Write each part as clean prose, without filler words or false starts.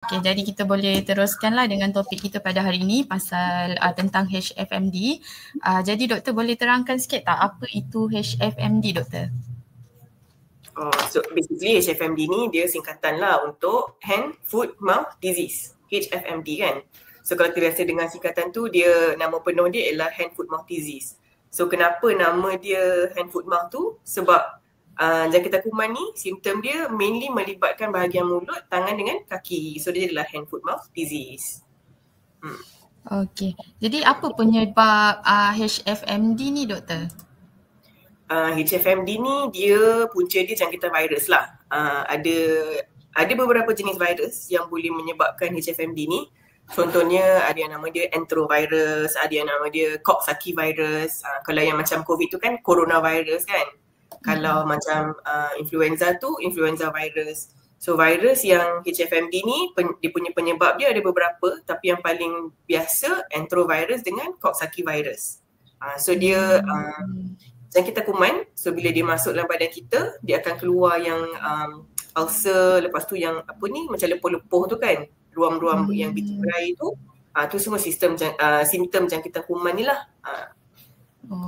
Okay, jadi kita boleh teruskanlah dengan topik kita pada hari ini pasal tentang HFMD. Jadi doktor boleh terangkan sikit tak apa itu HFMD, doktor? So basically HFMD ni dia singkatan lah untuk Hand, Foot, Mouth Disease, HFMD kan. So kalau terbiasa dengan singkatan tu, dia nama penuh dia ialah Hand, Foot, Mouth Disease. So kenapa nama dia Hand, Foot, Mouth tu? Sebab jangkitan kuman ni simptom dia mainly melibatkan bahagian mulut, tangan dengan kaki. So dia adalah Hand, Foot, Mouth Disease. Okay, jadi apa penyebab HFMD ni, doktor? HFMD ni dia punca dia jangkitan virus lah. Ada beberapa jenis virus yang boleh menyebabkan HFMD ni. Contohnya ada yang nama dia enterovirus, ada yang nama dia Coxsackie virus. Kalau yang macam COVID tu kan coronavirus kan. Kalau macam influenza tu influenza virus. So virus yang HFMD ni dia punya penyebab dia ada beberapa, tapi yang paling biasa enterovirus dengan Coxsackie virus. So dia jangkitan kuman. So bila dia masuk dalam badan kita, dia akan keluar yang ulcer, lepas tu yang apa ni macam lepuh-lepuh tu kan, ruam-ruam yang biji berai tu. Tu semua simptom jangkitan kuman ni lah.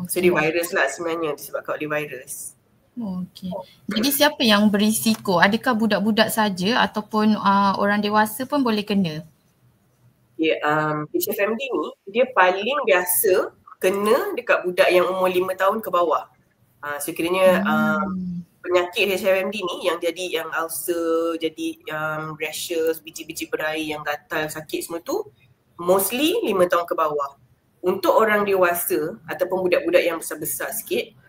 So dia virus lah sebenarnya, disebabkan oleh virus. Okey. Jadi siapa yang berisiko? Adakah budak-budak saja ataupun orang dewasa pun boleh kena? HFMD ni dia paling biasa kena dekat budak yang umur 5 tahun ke bawah. So kiranya penyakit HFMD ni yang jadi yang ulcer, jadi rashes, biji-biji berai yang gatal, sakit semua tu mostly 5 tahun ke bawah. Untuk orang dewasa ataupun budak-budak yang besar-besar sikit,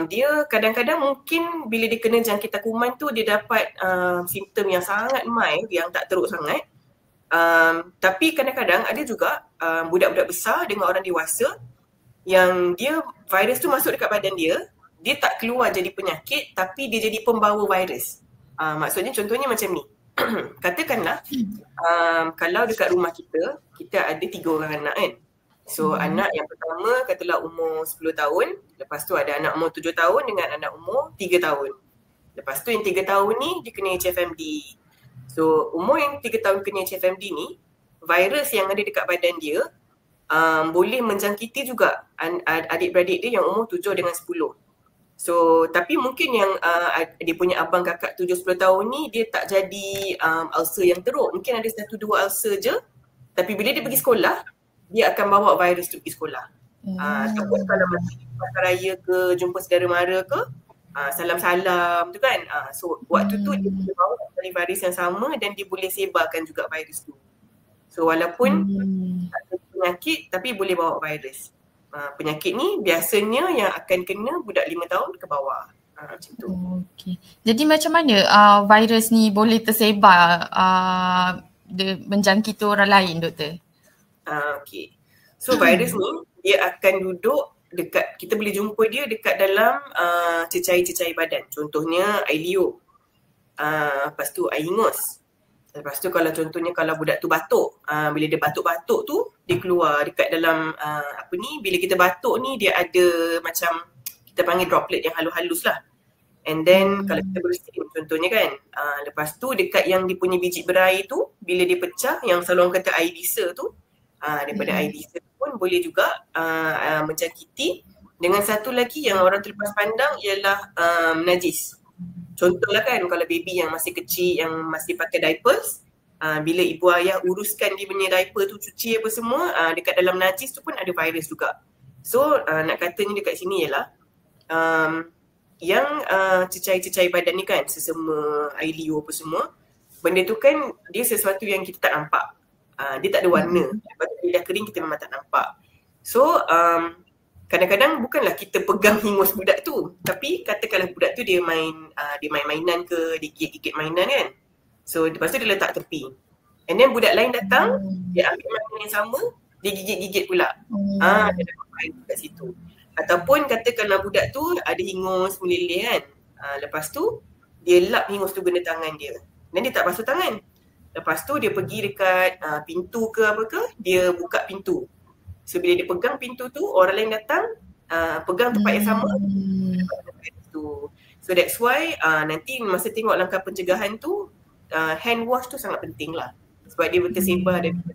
dia kadang-kadang mungkin bila dia kena jangkitan kuman tu dia dapat simptom yang sangat mild, yang tak teruk sangat. Tapi kadang-kadang ada juga budak-budak besar dengan orang dewasa yang dia virus tu masuk dekat badan dia tak keluar jadi penyakit tapi dia jadi pembawa virus. Maksudnya contohnya macam ni. Katakanlah kalau dekat rumah kita ada 3 orang anak kan. So anak yang pertama katalah umur 10 tahun, lepas tu ada anak umur 7 tahun dengan anak umur 3 tahun. Lepas tu yang 3 tahun ni dia kena HFMD. So umur yang 3 tahun kena HFMD ni, virus yang ada dekat badan dia boleh menjangkiti juga adik-beradik dia yang umur 7 dengan 10. So tapi mungkin yang dia punya abang kakak 7-10 tahun ni dia tak jadi ulcer yang teruk. Mungkin ada 1-2 ulcer je. Tapi bila dia pergi sekolah, dia akan bawa virus tu pergi sekolah. Ataupun kalau masih di pasar raya ke, jumpa saudara mara ke, salam-salam tu kan. So waktu tu dia boleh bawa virus yang sama dan dia boleh sebarkan juga virus tu. So walaupun tak ada penyakit tapi boleh bawa virus. Penyakit ni biasanya yang akan kena budak 5 tahun ke bawah. Macam tu. Okay. Jadi macam mana virus ni boleh tersebar menjangkiti orang lain, doktor? Okay. So virus ni dia akan duduk dekat, kita boleh jumpa dia dekat dalam cecair-cecair badan. Contohnya air liur. Lepas tu air hingus. Lepas tu kalau contohnya kalau budak tu batuk, bila dia batuk-batuk tu dia keluar dekat dalam bila kita batuk ni dia ada macam kita panggil droplet yang halus-halus lah. And then kalau kita bersin contohnya kan, lepas tu dekat yang dia punya biji berai tu bila dia pecah, yang selalu orang kata air bisa tu, daripada air bisa pun boleh juga menjangkiti. Dengan satu lagi yang orang terlepas pandang ialah najis. Contohlah kan kalau baby yang masih kecil yang masih pakai diapers, bila ibu ayah uruskan dia punya diaper tu, cuci apa semua, dekat dalam najis tu pun ada virus juga. So nak katanya dekat sini ialah yang cecair-cecair badan ni kan, sesama air liur apa semua, benda tu kan dia sesuatu yang kita tak nampak. Dia tak ada warna. Lepas tu dia dah kering kita memang tak nampak. So kadang-kadang bukanlah kita pegang hingus budak tu, tapi katakanlah budak tu dia main mainan ke, dia gigit-gigit mainan kan. So lepas tu dia letak tepi. And then budak lain datang, dia ambil mainan yang sama, dia gigit-gigit pula. Dia dapat main kat situ. Ataupun katakanlah budak tu ada hingus meleleh kan. Lepas tu dia lap hingus tu guna tangan dia. Dan dia tak basuh tangan. Lepas tu dia pergi dekat pintu ke apa ke, dia buka pintu. So bila dia pegang pintu tu, orang lain datang, pegang tempat yang sama, So that's why nanti masa tengok langkah pencegahan tu, hand wash tu sangat penting lah. sebab dia bertersebar daripada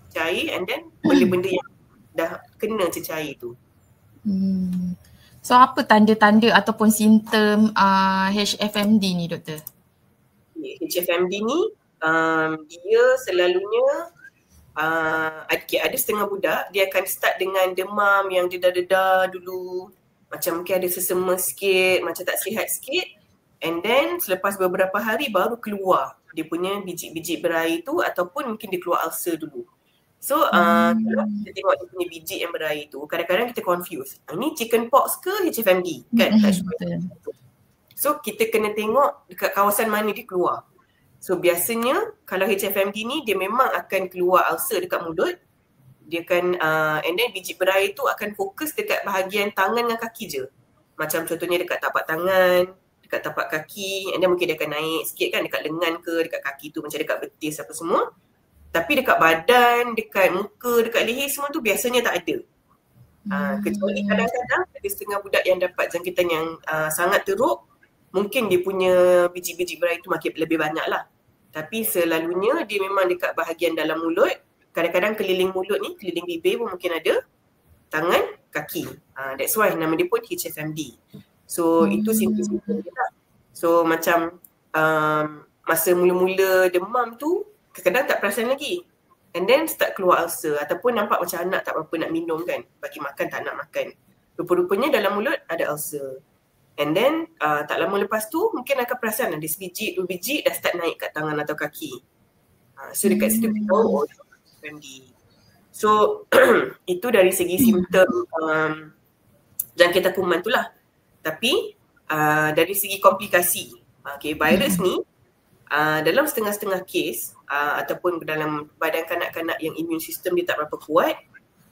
cecair air and then benda-benda yang dah kena cecair air tu. So apa tanda-tanda ataupun simptom HFMD ni doktor? HFMD ni dia selalunya ada setengah budak dia akan start dengan demam yang dedar-dedar dulu, macam mungkin ada sesama sikit, macam tak sihat sikit, and then selepas beberapa hari baru keluar dia punya biji-biji berair tu, ataupun mungkin dia keluar ulcer dulu. So kalau kita tengok dia punya biji yang berair tu, kadang-kadang kita confuse, ini chicken pox ke HFMD kan? So kita kena tengok dekat kawasan mana dia keluar. So biasanya kalau HFMD ni dia memang akan keluar ulcer dekat mulut. Dia akan and then biji berair tu akan fokus dekat bahagian tangan dengan kaki je. Macam contohnya dekat tapak tangan, dekat tapak kaki, and then mungkin dia akan naik sikit kan dekat lengan ke, dekat kaki tu macam dekat betis apa semua. Tapi dekat badan, dekat muka, dekat leher semua tu biasanya tak ada. Kecuali kadang-kadang ada setengah budak yang dapat jangkitan yang sangat teruk, mungkin dia punya biji-biji berair tu makin lebih banyak lah. Tapi selalunya dia memang dekat bahagian dalam mulut, kadang-kadang keliling mulut ni, keliling bibir pun mungkin ada, tangan, kaki. That's why nama dia pun HFMD. So itu simptom-simptom dia lah. So macam masa mula-mula demam tu, kadang-kadang tak perasan lagi. And then start keluar ulcer, ataupun nampak macam anak tak berapa nak minum kan, bagi makan tak nak makan. Rupa-rupanya dalam mulut ada ulcer. And then tak lama lepas tu mungkin akan perasan ada sebiji, 2 biji dah start naik kat tangan atau kaki. So dekat situ kita tahu HFMD. So itu dari segi simptom jangkitan kuman tu lah. Tapi dari segi komplikasi, virus ni dalam setengah-setengah kes ataupun dalam badan kanak-kanak yang immune system dia tak berapa kuat,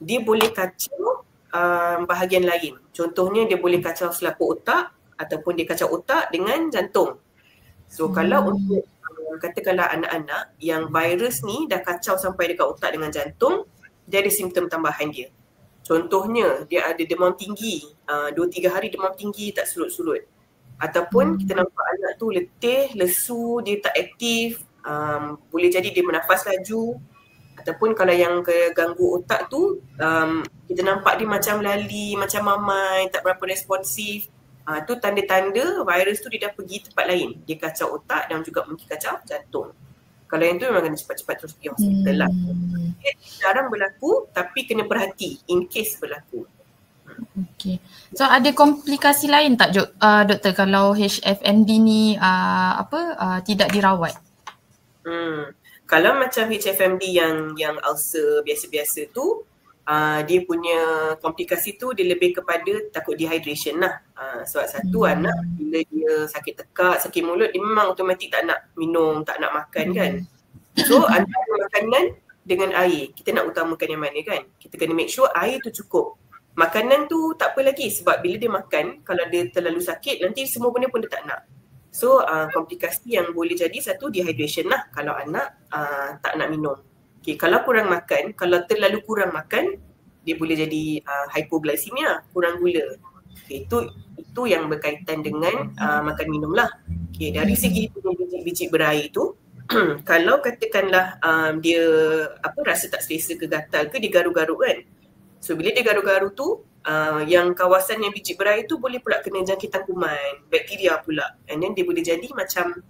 dia boleh kacau bahagian lain. Contohnya dia boleh kacau selaput otak ataupun dia kacau otak dengan jantung. So kalau untuk katakanlah anak-anak yang virus ni dah kacau sampai dekat otak dengan jantung, dia ada simptom tambahan dia. Contohnya dia ada demam tinggi, 2-3 hari demam tinggi tak sulut-sulut. Ataupun kita nampak anak tu letih, lesu, dia tak aktif, boleh jadi dia bernafas laju. Ataupun kalau yang ganggu otak tu, kita nampak dia macam lali, macam mamai, tak berapa responsif. Tu tanda-tanda virus tu dia dah pergi tempat lain. Dia kacau otak dan juga mungkin kacau jantung. Kalau yang tu memang kena cepat-cepat terus pergi hospital lah. Dia jarang berlaku tapi kena berhati in case berlaku. Okay. So ada komplikasi lain tak doktor kalau HFMD ni tidak dirawat? Kalau macam HFMD yang ulcer biasa-biasa tu, dia punya komplikasi tu dia lebih kepada takut dehydration lah. Sebab satu anak bila dia sakit tekak, sakit mulut, dia memang automatik tak nak minum, tak nak makan kan. So antara makanan dengan air, kita nak utamakan yang mana kan. Kita kena make sure air tu cukup. Makanan tu tak apa lagi sebab bila dia makan, kalau dia terlalu sakit nanti semua benda pun dia tak nak. So komplikasi yang boleh jadi satu dehydration lah kalau anak tak nak minum. Okay, kalau kurang makan, kalau terlalu kurang makan, dia boleh jadi hypoglycemia, kurang gula. Okay, itu yang berkaitan dengan makan minum lah. Okay, dari segi biji-biji berair tu, kalau katakanlah dia rasa tak selesa ke gatal ke, dia garuk-garuk kan. So bila dia garuk-garuk tu, yang kawasan yang biji berair tu boleh pula kena jangkitan kuman, bakteria pula. And then dia boleh jadi macam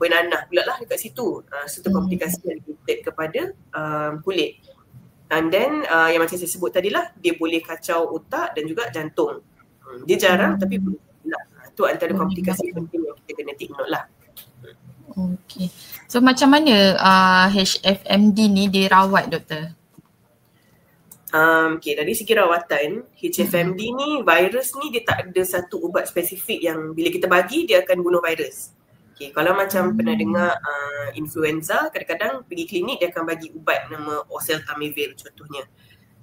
bernanah pula lah dekat situ. Satu komplikasi yang related kepada kulit. And then yang macam saya sebut tadi lah, dia boleh kacau otak dan juga jantung. Dia jarang tapi boleh lah. Itu antara komplikasi penting yang kita kena take note lah. Okay. So macam mana HFMD ni dirawat doktor? Okay, dari segi rawatan, HFMD ni, virus ni dia tak ada satu ubat spesifik yang bila kita bagi dia akan bunuh virus. Okay, kalau macam pernah dengar influenza, kadang-kadang pergi klinik dia akan bagi ubat nama oseltamivir contohnya.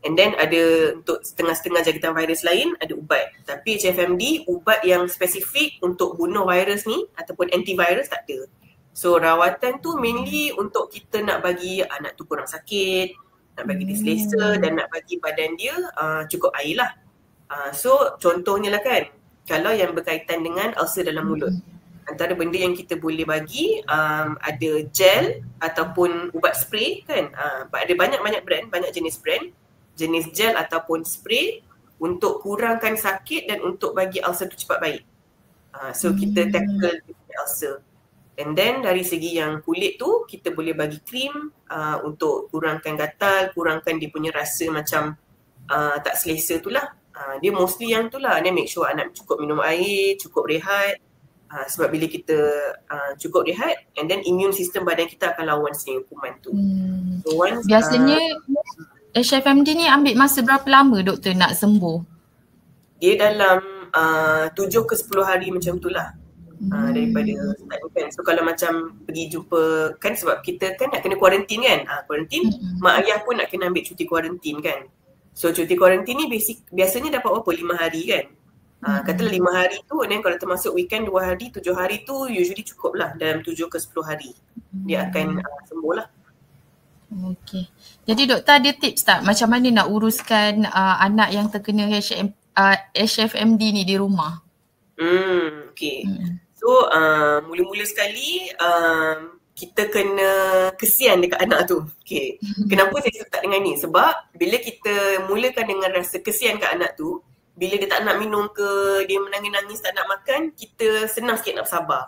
And then ada untuk setengah-setengah jangkitan virus lain ada ubat. Tapi HFMD ubat yang spesifik untuk bunuh virus ni ataupun antivirus tak ada. So rawatan tu mainly untuk kita nak bagi anak tu kurang sakit, nak bagi dia selesa dan nak bagi badan dia cukup air lah. So contohnya lah kan, kalau yang berkaitan dengan ulcer dalam mulut, antara benda yang kita boleh bagi ada gel ataupun ubat spray kan. Ada banyak-banyak brand, banyak jenis brand, jenis gel ataupun spray untuk kurangkan sakit dan untuk bagi ulcer tu cepat baik. So kita tackle ulcer. And then dari segi yang kulit tu kita boleh bagi krim untuk kurangkan gatal, kurangkan dia punya rasa macam tak selesa tu lah. Dia mostly yang tu lah. Then make sure anak cukup minum air, cukup rehat. Sebab bila kita cukup rehat, and then immune system badan kita akan lawan si kuman tu. So once, biasanya HFMD ni ambil masa berapa lama doktor nak sembuh? Dia dalam 7 ke 10 hari macam tu lah. Daripada start kan. So kalau macam pergi jumpa kan, sebab kita kan nak kena kuarantin kan. Kuarantin, mak ayah pun nak kena ambil cuti kuarantin kan. So cuti kuarantin ni biasanya dapat berapa? 5 hari kan. Katalah 5 hari tu, dan kalau termasuk weekend 2 hari, 7 hari tu usually cukup lah. Dalam 7 ke 10 hari dia akan sembuh lah. Okay. Jadi doktor ada tips tak macam mana nak uruskan anak yang terkena HFMD ni di rumah? Okay. So mula-mula sekali kita kena kesian dekat anak tu. Okay. Kenapa saya start dengan ni? Sebab bila kita mulakan dengan rasa kesian kat anak tu, bila dia tak nak minum ke, dia menangis-nangis tak nak makan, kita senang sikit nak bersabar.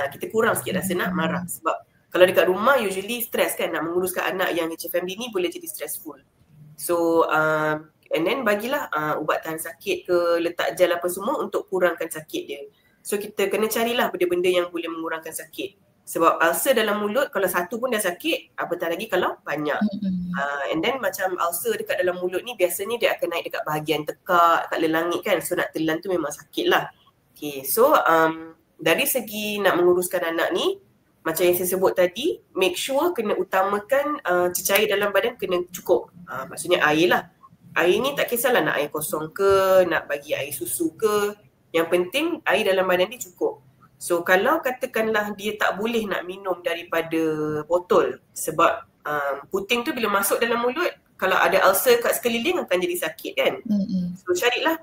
Kita kurang sikit rasa nak marah. Sebab kalau dekat rumah usually stress kan, nak menguruskan anak yang HFMD ni boleh jadi stressful. So and then bagilah ubat tahan sakit ke, letak gel apa semua untuk kurangkan sakit dia. So kita kena carilah benda-benda yang boleh mengurangkan sakit. Sebab ulcer dalam mulut kalau satu pun dah sakit, apatah lagi kalau banyak. And then macam ulcer dekat dalam mulut ni biasanya dia akan naik dekat bahagian tekak, kat lelangit kan. So nak telan tu memang sakit lah. Okay, so dari segi nak menguruskan anak ni, macam yang saya sebut tadi, make sure kena utamakan cecair dalam badan kena cukup. Maksudnya air lah. Air ni tak kisahlah nak air kosong ke, nak bagi air susu ke. Yang penting air dalam badan dia cukup. So kalau katakanlah dia tak boleh nak minum daripada botol sebab puting tu bila masuk dalam mulut, kalau ada ulcer kat sekeliling akan jadi sakit kan. So carilah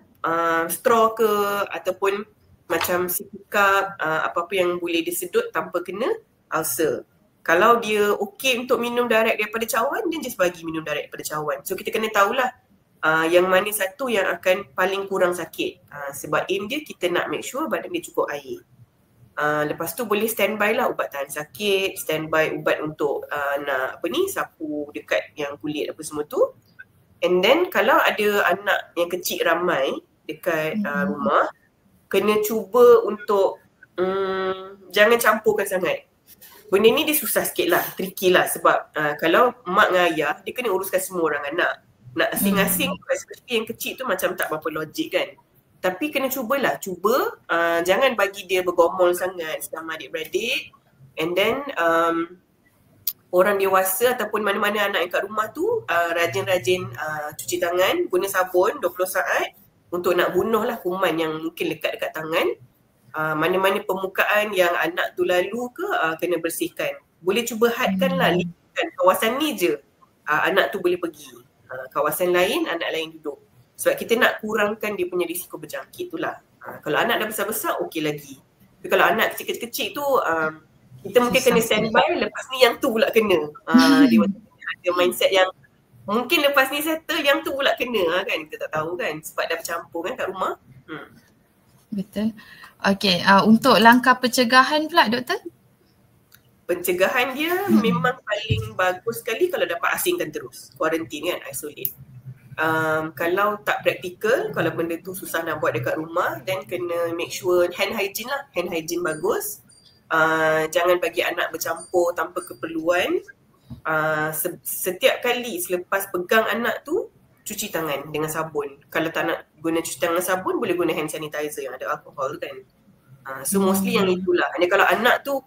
straw ke ataupun macam sikap apa-apa yang boleh disedut tanpa kena ulcer. Kalau dia okey untuk minum direct daripada cawan, dia just bagi minum direct daripada cawan. So kita kena tahulah yang mana satu yang akan paling kurang sakit. Sebab aim dia kita nak make sure badan dia cukup air. Lepas tu boleh standby lah ubat tahan sakit, standby ubat untuk nak sapu dekat yang kulit apa semua tu. And then kalau ada anak yang kecil ramai dekat rumah, kena cuba untuk jangan campurkan sangat. Benda ni dia susah sikit lah, tricky lah sebab kalau mak dengan ayah, dia kena uruskan semua orang anak. Nak asing-asing, especially yang kecil tu macam tak berapa logik kan. Tapi kena cuba jangan bagi dia bergomol sangat sama adik-beradik. And then orang dewasa ataupun mana-mana anak yang kat rumah tu rajin-rajin cuci tangan, guna sabun 20 saat untuk nak bunuh lah kuman yang mungkin lekat dekat tangan. Mana-mana permukaan yang anak tu lalu ke kena bersihkan. Boleh cuba hadkan lah, lihatkan kawasan ni je anak tu boleh pergi. Kawasan lain, anak lain duduk. Sebab kita nak kurangkan dia punya risiko berjangkit tu lah. Kalau anak dah besar-besar, okey lagi. Tapi kalau anak kecil-kecil tu, kita mungkin kena standby, lepas ni yang tu pula kena. Dia ada mindset yang mungkin lepas ni settle, yang tu pula kena kan. Kita tak tahu kan, sebab dah bercampur kan kat rumah. Betul. Okey, untuk langkah pencegahan pula doktor? Pencegahan dia memang paling bagus sekali kalau dapat asingkan terus. Kuarantin kan, isolate. Kalau tak praktikal, kalau benda tu susah nak buat dekat rumah, then kena make sure hand hygiene lah. Hand hygiene bagus. Jangan bagi anak bercampur tanpa keperluan. Setiap kali selepas pegang anak tu, cuci tangan dengan sabun. Kalau tak nak guna cuci tangan sabun, boleh guna hand sanitizer yang ada alkohol kan. So mostly yang itulah. Hanya kalau anak tu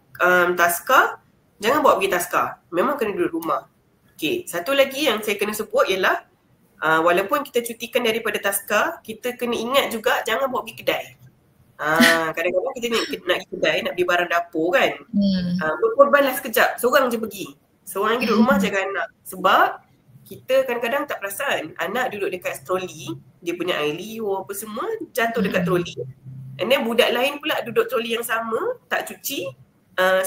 taska, jangan bawa pergi taska. Memang kena duduk rumah. Okay, satu lagi yang saya kena sebut ialah walaupun kita cutikan daripada taska, kita kena ingat juga jangan bawa pergi kedai. Kadang-kadang kita nak pergi kedai, nak beli barang dapur kan. Berkorbanlah sekejap, seorang je pergi. Seorang lagi duduk rumah jaga anak. Sebab kita kadang-kadang tak perasan anak duduk dekat troli, dia punya air liur apa semua jatuh dekat troli. And then budak lain pula duduk troli yang sama, tak cuci.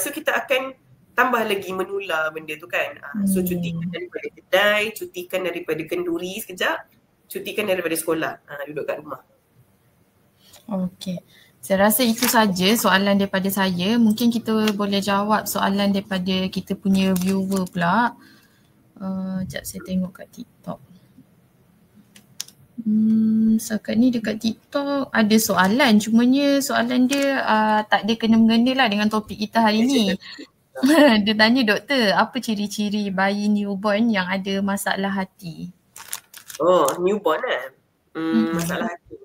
So kita akan tambah lagi menular benda tu kan. So cutikan daripada kedai, cutikan daripada kenduri sekejap, cutikan daripada sekolah, duduk kat rumah. Okey. Saya rasa itu saja soalan daripada saya. Mungkin kita boleh jawab soalan daripada kita punya viewer pula. Sekejap saya tengok kat TikTok. Setakat ni dekat TikTok ada soalan, cumanya soalan dia tak ada kena-mengena lah dengan topik kita hari ni. Dia tanya, doktor, apa ciri-ciri bayi newborn yang ada masalah hati? Oh, newborn masalah hati.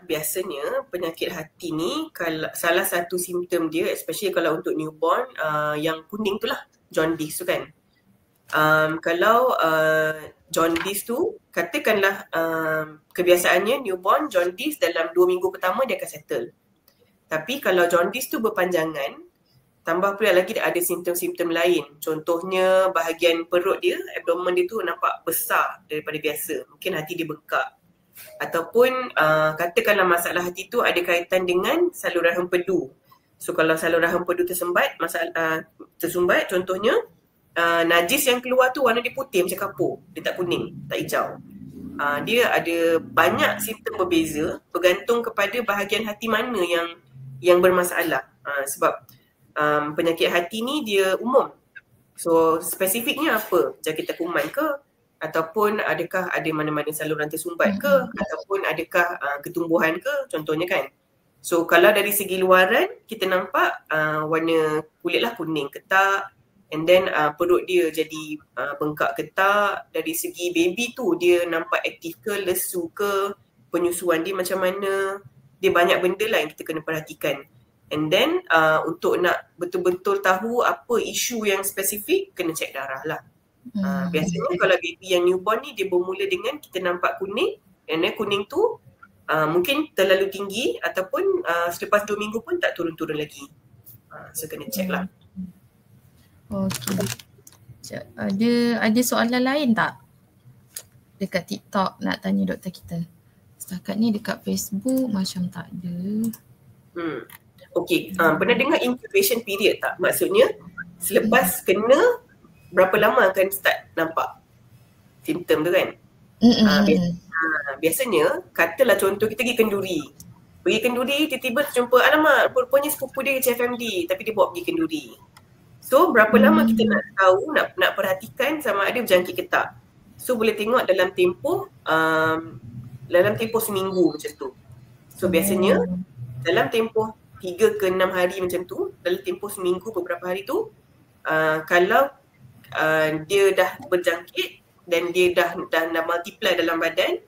Biasanya penyakit hati ni, kalau salah satu simptom dia, especially kalau untuk newborn, yang kuning tu lah, jaundice tu kan. Kalau jaundice tu, katakanlah kebiasaannya newborn jaundice dalam 2 minggu pertama dia akan settle. Tapi kalau jaundice tu berpanjangan, tambah pula lagi ada simptom-simptom lain. Contohnya bahagian perut dia, abdomen dia tu nampak besar daripada biasa. Mungkin hati dia bengkak. Ataupun katakanlah masalah hati tu ada kaitan dengan saluran hempedu. So kalau saluran hempedu tersumbat, contohnya najis yang keluar tu warna dia putih macam kapur. Dia tak kuning, tak hijau. Dia ada banyak simptom berbeza bergantung kepada bahagian hati mana yang bermasalah. Sebab penyakit hati ni dia umum. So spesifiknya apa? Jangkitan kuman ke? Ataupun adakah ada mana-mana saluran tersumbat ke? Ataupun adakah ketumbuhan ke? Contohnya kan. So kalau dari segi luaran kita nampak warna kulit lah kuning ketak. And then perut dia jadi bengkak ketak. Dari segi baby tu dia nampak aktif ke, lesu ke, penyusuan dia macam mana. Dia banyak benda lah yang kita kena perhatikan. And then untuk nak betul-betul tahu apa isu yang spesifik, kena cek darah lah. Biasanya kalau baby yang newborn ni dia bermula dengan kita nampak kuning. And then kuning tu mungkin terlalu tinggi ataupun selepas 2 minggu pun tak turun-turun lagi. So kena cek lah. Okey. Ada soalan lain tak? Dekat TikTok nak tanya doktor kita. Setakat ni dekat Facebook macam tak ada. Okey, pernah dengar incubation period tak? Maksudnya selepas kena berapa lama akan start nampak simptom tu kan? Biasanya katalah contoh kita pergi kenduri. Tiba-tiba jumpa alamak rupanya sepupu dia HFMD tapi dia bawa pergi kenduri. So berapa lama kita nak tahu, nak perhatikan sama ada berjangkit ke tak. So boleh tengok dalam tempoh seminggu macam tu. So biasanya dalam tempoh 3 ke 6 hari macam tu, dalam tempoh seminggu beberapa hari tu, kalau dia dah berjangkit dan dia dah multiply dalam badan,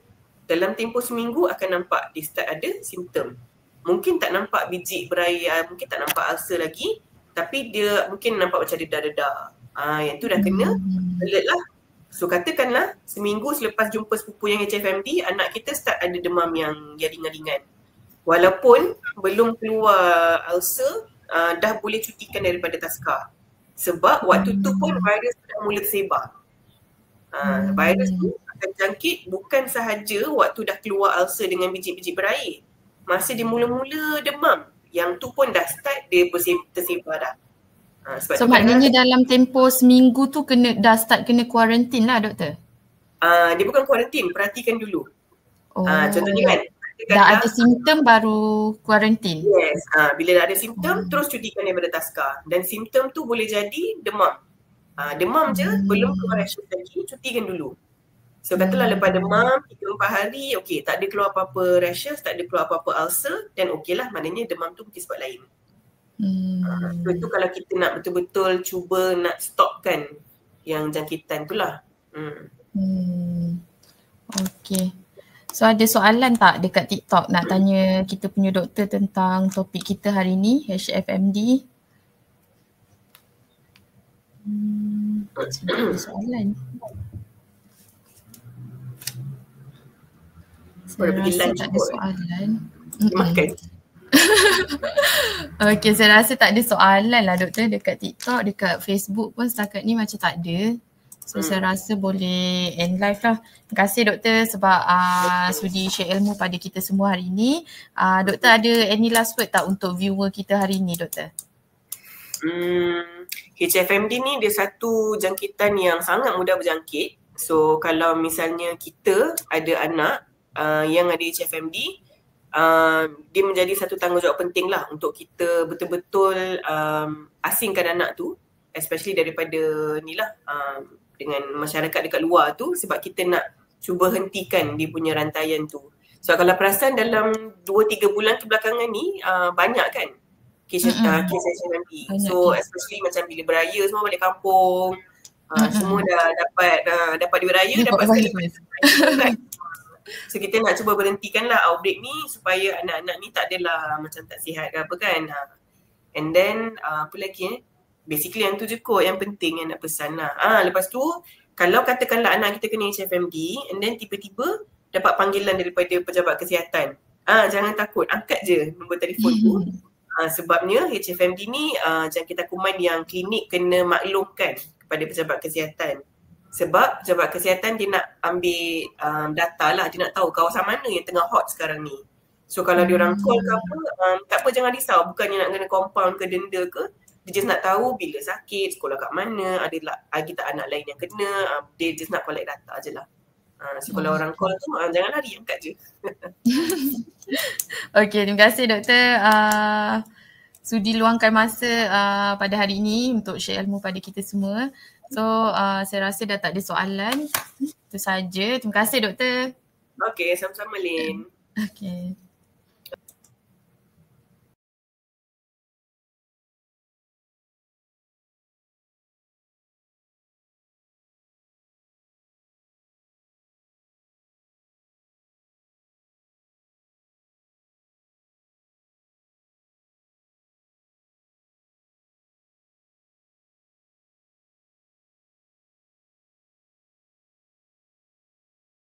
dalam tempoh seminggu akan nampak dia start ada simptom. Mungkin tak nampak biji berair, mungkin tak nampak ulcer lagi, tapi dia mungkin nampak macam dedah-dedah. Yang tu dah kena alert lah. So katakanlah seminggu selepas jumpa sepupu yang HFMD, anak kita start ada demam yang ringan-ringan. Walaupun belum keluar ulcer, dah boleh cutikan daripada taska. Sebab waktu tu pun virus dah mula tersebar. Virus tu akan jangkit bukan sahaja waktu dah keluar ulcer dengan biji-biji berair. Masa dia mula-mula demam, yang tu pun dah start dia tersebar dah. So maknanya dalam tempoh seminggu tu dah start kena kuarantin lah doktor? Dia bukan kuarantin, perhatikan dulu. Contohnya kan, dah ada simptom baru kuarantin? Yes, bila dah ada simptom terus cutikan daripada taska. Dan simptom tu boleh jadi demam. Demam je, belum keluar rashes lagi, cutikan dulu. So katalah lepas demam 3-4 hari, okey, tak ada keluar apa-apa rashes, tak ada keluar apa-apa ulcer, dan okey lah, maknanya demam tu mungkin sebab lain. So itu kalau kita nak betul-betul cuba nak stopkan yang jangkitan tu lah. Okey. So ada soalan tak dekat TikTok nak tanya kita punya doktor tentang topik kita hari ni, HFMD? Ada soalan. Saya rasa tak ada soalan. Makan. Okey, saya rasa tak ada soalan lah doktor dekat TikTok, dekat Facebook pun setakat ni macam tak ada. So saya rasa boleh end live lah. Terima kasih doktor sebab sudi share ilmu pada kita semua hari ni. Doktor ada any last word tak untuk viewer kita hari ni doktor? HFMD ni dia satu jangkitan yang sangat mudah berjangkit. So kalau misalnya kita ada anak yang ada HFMD, dia menjadi satu tanggungjawab penting lah untuk kita betul-betul asingkan anak tu, especially daripada ni lah dengan masyarakat dekat luar tu, sebab kita nak cuba hentikan dia punya rantaian tu. So kalau perasan dalam 2-3 bulan kebelakangan ni banyak kan kes HFMD. So especially macam bila beraya semua balik kampung, semua dah dapat duit raya, dapat sekali kan. So kita nak cuba berhentikan lah outbreak ni supaya anak-anak ni tak adalah macam tak sihat ke apa kan. And then apa lagi basically yang tu je kot yang penting yang nak pesan lah. Lepas tu kalau katakanlah anak kita kena HFMD and then tiba-tiba dapat panggilan daripada pejabat kesihatan, jangan takut, angkat je nombor telefon tu. Sebabnya HFMD ni jangkitan kuman yang klinik kena maklumkan kepada pejabat kesihatan. Sebab pejabat kesihatan dia nak ambil data lah, dia nak tahu kawasan mana yang tengah hot sekarang ni. So kalau diorang call ke apa, tak apa, jangan risau. Bukannya nak kena compound ke denda ke, dia just nak tahu bila sakit, sekolah kat mana, ada lagi tak anak lain yang kena, dia just nak collect data je lah. So kalau orang call tu, jangan lari, angkat je. Okay, terima kasih doktor. Sudi luangkan masa pada hari ini untuk share ilmu pada kita semua. So saya rasa dah tak ada soalan. Itu saja. Terima kasih doktor. Okay, sama-sama Lin. Okay.